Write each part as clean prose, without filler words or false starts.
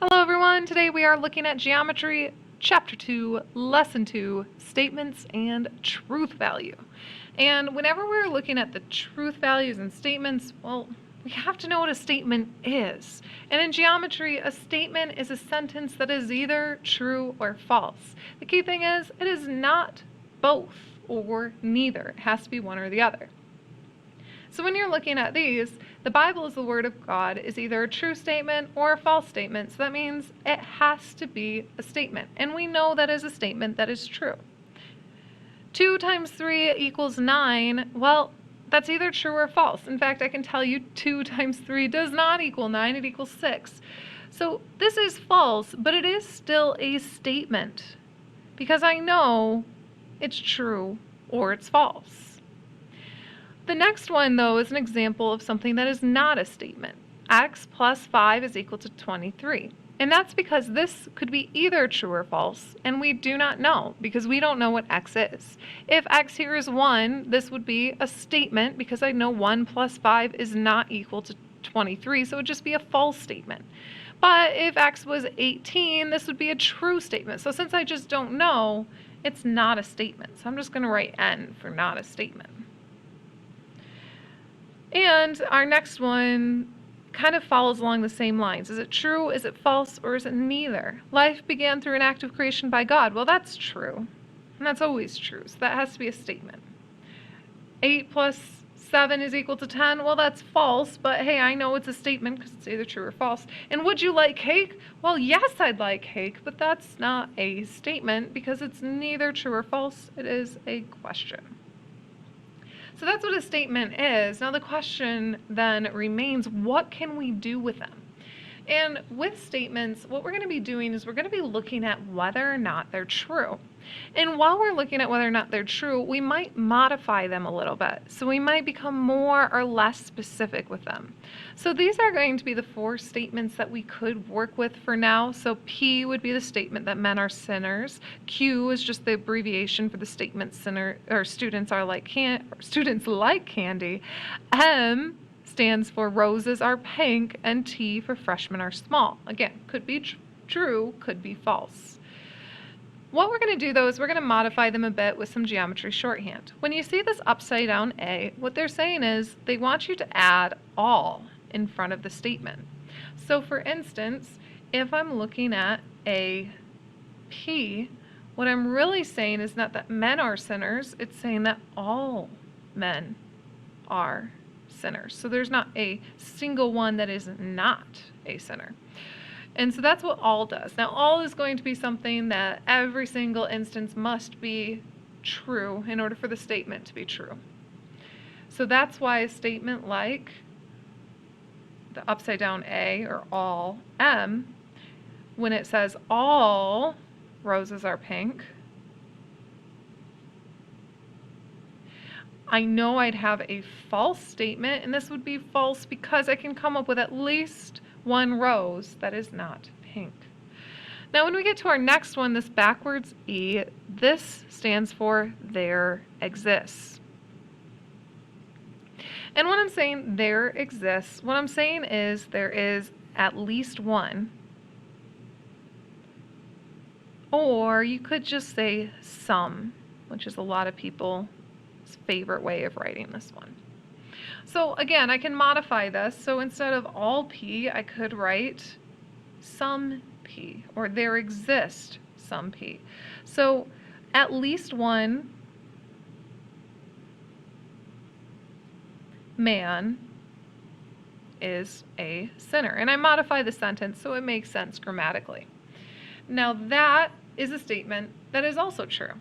Hello everyone, today we are looking at Geometry, Chapter 2, Lesson 2, Statements and Truth Value. And whenever we're looking at the truth values and statements, well, we have to know what a statement is. And in geometry, a statement is a sentence that is either true or false. The key thing is, it is not both or neither. It has to be one or the other. So when you're looking at these, the Bible is the Word of God is either a true statement or a false statement. So that means it has to be a statement. And we know that is a statement that is true. 2 times 3 equals 9. Well, that's either true or false. In fact, I can tell you 2 times 3 does not equal 9. It equals 6. So this is false, but it is still a statement because I know it's true or it's false. The next one, though, is an example of something that is not a statement. X plus 5 is equal to 23. And that's because this could be either true or false, and we do not know because we don't know what x is. If x here is 1, this would be a statement because I know 1 plus 5 is not equal to 23, so it would just be a false statement. But if x was 18, this would be a true statement. So since I just don't know, it's not a statement. So I'm just going to write N for not a statement. And our next one kind of follows along the same lines. Is it true, is it false, or is it neither? Life began through an act of creation by God. Well, that's true, and that's always true, so that has to be a statement. 8 plus 7 is equal to 10. Well, that's false, but hey, I know it's a statement because it's either true or false. And would you like cake? Well, yes, I'd like cake, but that's not a statement because it's neither true or false. It is a question. So that's what a statement is. Now the question then remains, what can we do with them? And with statements, what we're going to be doing is we're going to be looking at whether or not they're true. And while we're looking at whether or not they're true, we might modify them a little bit. So we might become more or less specific with them. So these are going to be the 4 statements that we could work with for now. So P would be the statement that men are sinners. Q is just the abbreviation for the statement students like candy. M stands for roses are pink, and T for freshmen are small. Again, could be true, could be false. What we're going to do, though, is we're going to modify them a bit with some geometry shorthand. When you see this upside down A, what they're saying is they want you to add all in front of the statement. So for instance, if I'm looking at a P, what I'm really saying is not that men are sinners, it's saying that all men are sinners. So there's not a single one that is not a sinner. And so that's what all does. Now, all is going to be something that every single instance must be true in order for the statement to be true. So that's why a statement like the upside down A or all M, when it says all roses are pink, I know I'd have a false statement, and this would be false because I can come up with at least one rose that is not pink. Now when we get to our next one, this backwards E, this stands for there exists. And when I'm saying there exists, what I'm saying is there is at least one. Or you could just say some, which is a lot of people's favorite way of writing this one. So again, I can modify this. So instead of all P, I could write some P, or there exist some P. So at least one man is a sinner. And I modify the sentence so it makes sense grammatically. Now that is a statement that is also true.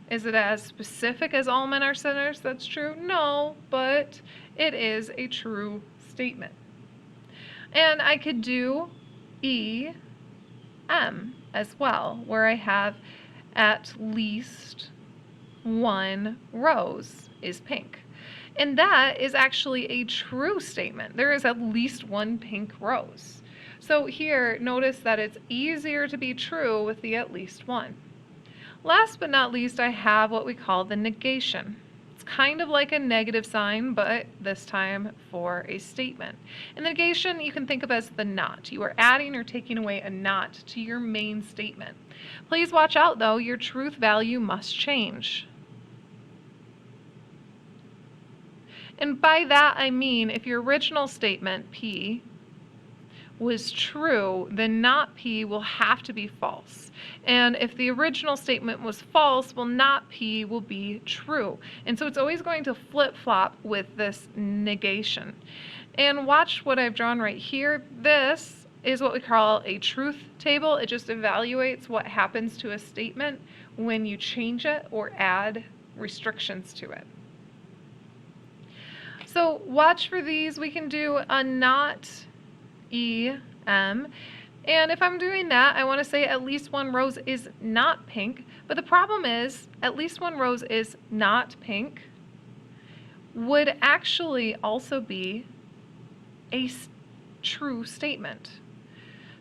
Is it as specific as all men are sinners? That's true? No, but it is a true statement. And I could do E, M as well, where I have at least one rose is pink. And that is actually a true statement. There is at least one pink rose. So here, notice that it's easier to be true with the at least one. Last but not least, I have what we call the negation. It's kind of like a negative sign, but this time for a statement. And the negation you can think of as the not. You are adding or taking away a not to your main statement. Please watch out though, your truth value must change. And by that I mean if your original statement, P, was true, then not P will have to be false. And if the original statement was false, well, not P will be true. And so it's always going to flip-flop with this negation. And watch what I've drawn right here. This is what we call a truth table. It just evaluates what happens to a statement when you change it or add restrictions to it. So watch for these. We can do a not EM. And if I'm doing that, I want to say at least one rose is not pink. But the problem is, at least one rose is not pink would actually also be a true statement.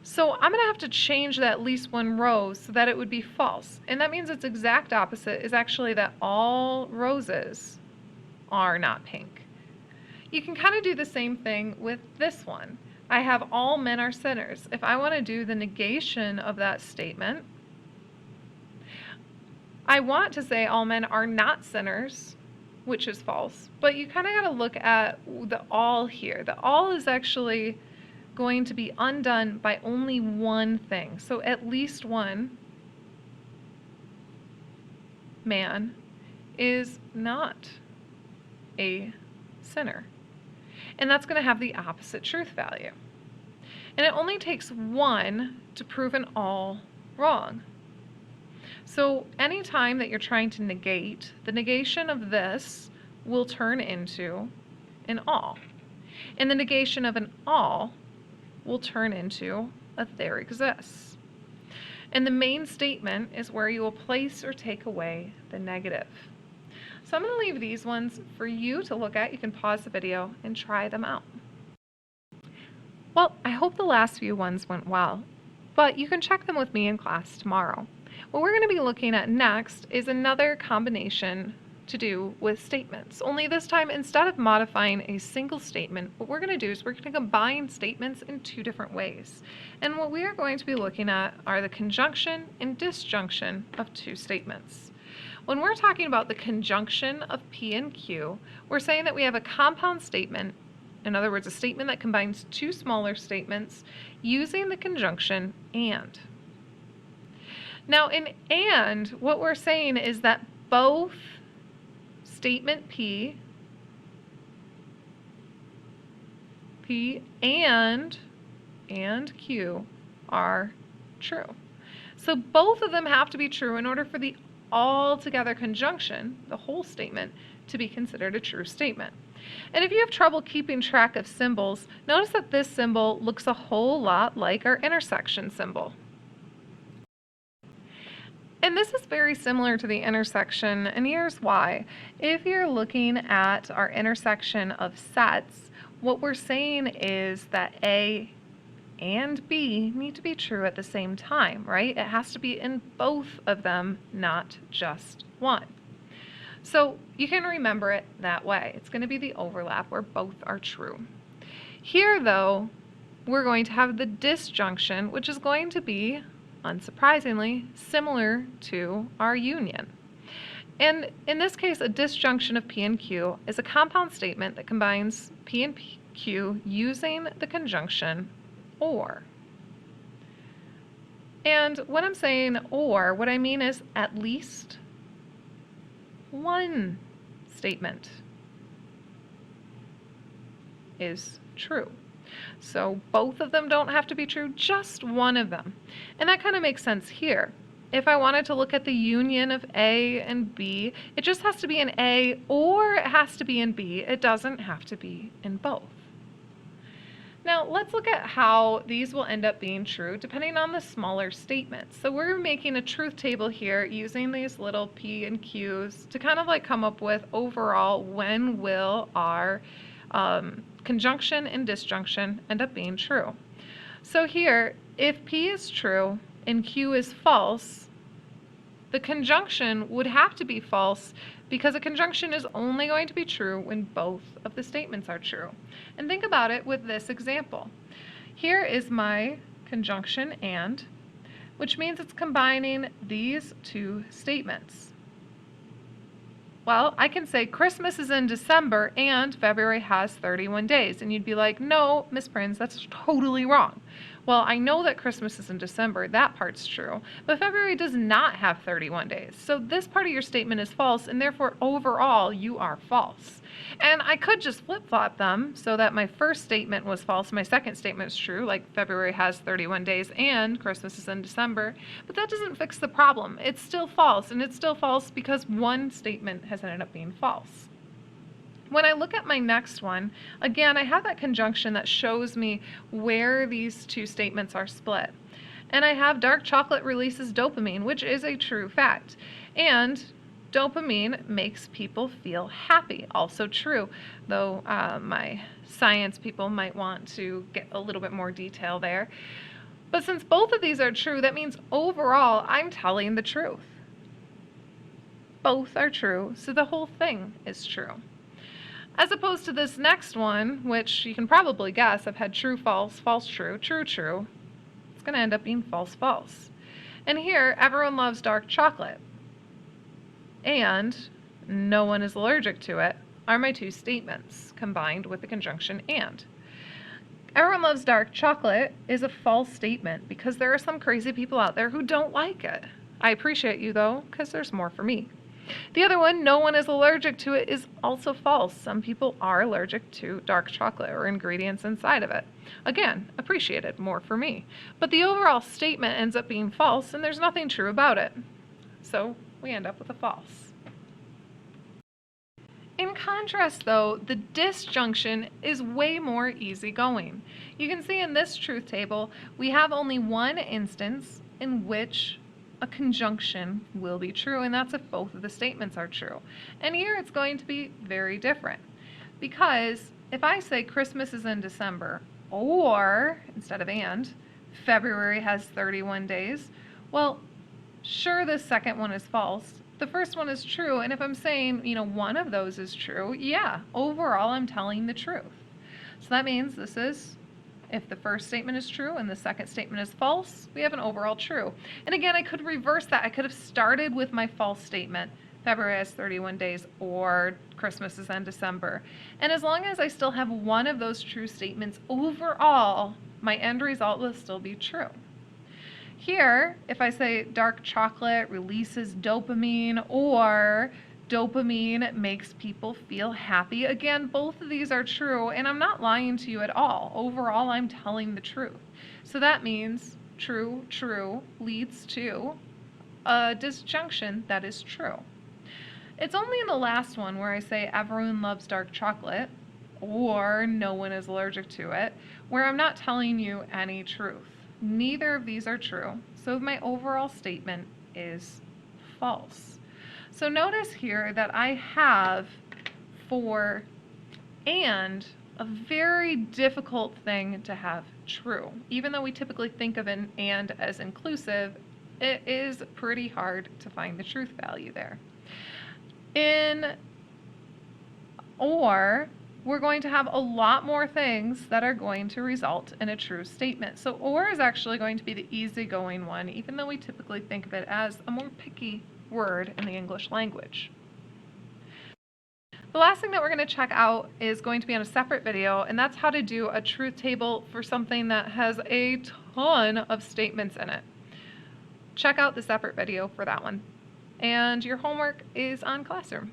So I'm going to have to change that at least one rose so that it would be false. And that means its exact opposite is actually that all roses are not pink. You can kind of do the same thing with this one. I have all men are sinners. If I want to do the negation of that statement, I want to say all men are not sinners, which is false. But you kind of got to look at the all here. The all is actually going to be undone by only one thing. So at least one man is not a sinner. And that's going to have the opposite truth value. And it only takes one to prove an all wrong. So anytime that you're trying to negate, the negation of this will turn into an all. And the negation of an all will turn into a there exists. And the main statement is where you will place or take away the negative. So I'm going to leave these ones for you to look at. You can pause the video and try them out. Well, I hope the last few ones went well, but you can check them with me in class tomorrow. What we're going to be looking at next is another combination to do with statements. Only this time, instead of modifying a single statement, what we're going to do is we're going to combine statements in two different ways. And what we are going to be looking at are the conjunction and disjunction of two statements. When we're talking about the conjunction of P and Q, we're saying that we have a compound statement, in other words, a statement that combines two smaller statements using the conjunction and. Now in and, what we're saying is that both statement P and Q are true. So both of them have to be true in order for the altogether conjunction, the whole statement, to be considered a true statement. And if you have trouble keeping track of symbols, notice that this symbol looks a whole lot like our intersection symbol. And this is very similar to the intersection, and here's why. If you're looking at our intersection of sets, what we're saying is that A and B need to be true at the same time, right? It has to be in both of them, not just one. So you can remember it that way. It's going to be the overlap where both are true. Here, though, we're going to have the disjunction, which is going to be, unsurprisingly, similar to our union. And in this case, a disjunction of P and Q is a compound statement that combines P and Q using the conjunction or. And when I'm saying or, what I mean is at least one statement is true. So both of them don't have to be true, just one of them. And that kind of makes sense here. If I wanted to look at the union of A and B, it just has to be in A or it has to be in B. It doesn't have to be in both. Now let's look at how these will end up being true depending on the smaller statements. So we're making a truth table here using these little P and Q's to kind of like come up with overall when will our conjunction and disjunction end up being true. So here, if P is true and Q is false, The conjunction would have to be false because a conjunction is only going to be true when both of the statements are true. And think about it with this example. Here is my conjunction and, which means it's combining these two statements. Well, I can say Christmas is in December and February has 31 days. And you'd be like, no, Miss Prinz, that's totally wrong. Well, I know that Christmas is in December. That part's true. But February does not have 31 days. So this part of your statement is false, and therefore, overall, you are false. And I could just flip-flop them so that my first statement was false, my second statement is true, like February has 31 days and Christmas is in December. But that doesn't fix the problem. It's still false, and it's still false because one statement has ended up being false. When I look at my next one, again, I have that conjunction that shows me where these two statements are split. And I have dark chocolate releases dopamine, which is a true fact. And dopamine makes people feel happy, also true, though my science people might want to get a little bit more detail there. But since both of these are true, that means overall I'm telling the truth. Both are true, so the whole thing is true. As opposed to this next one, which you can probably guess, I've had true, false, false, true, true, true. It's going to end up being false, false. And here, everyone loves dark chocolate. And no one is allergic to it are my two statements combined with the conjunction and. Everyone loves dark chocolate is a false statement because there are some crazy people out there who don't like it. I appreciate you though, because there's more for me. The other one, no one is allergic to it, is also false. Some people are allergic to dark chocolate or ingredients inside of it. Again, appreciated, more for me. But the overall statement ends up being false and there's nothing true about it. So we end up with a false. In contrast though, the disjunction is way more easygoing. You can see in this truth table, we have only one instance in which a conjunction will be true, and that's if both of the statements are true. And here it's going to be very different, because if I say Christmas is in December, or instead of and, February has 31 days, well, sure, the second one is false. The first one is true, and if I'm saying, one of those is true, yeah, overall I'm telling the truth. So that means this is, if the first statement is true and the second statement is false, we have an overall true. And again, I could reverse that. I could have started with my false statement, February has 31 days, or Christmas is in December. And as long as I still have one of those true statements, overall, my end result will still be true. Here, if I say dark chocolate releases dopamine, or dopamine makes people feel happy, again, both of these are true, and I'm not lying to you at all. Overall, I'm telling the truth. So that means true, true leads to a disjunction that is true. It's only in the last one where I say everyone loves dark chocolate, or no one is allergic to it, where I'm not telling you any truth. Neither of these are true, so my overall statement is false. So notice here that I have for and a very difficult thing to have true. Even though we typically think of an and as inclusive, it is pretty hard to find the truth value there. In or, we're going to have a lot more things that are going to result in a true statement. So or is actually going to be the easygoing one, even though we typically think of it as a more picky word in the English language. The last thing that we're going to check out is going to be on a separate video, and that's how to do a truth table for something that has a ton of statements in it. Check out the separate video for that one. And your homework is on Classroom.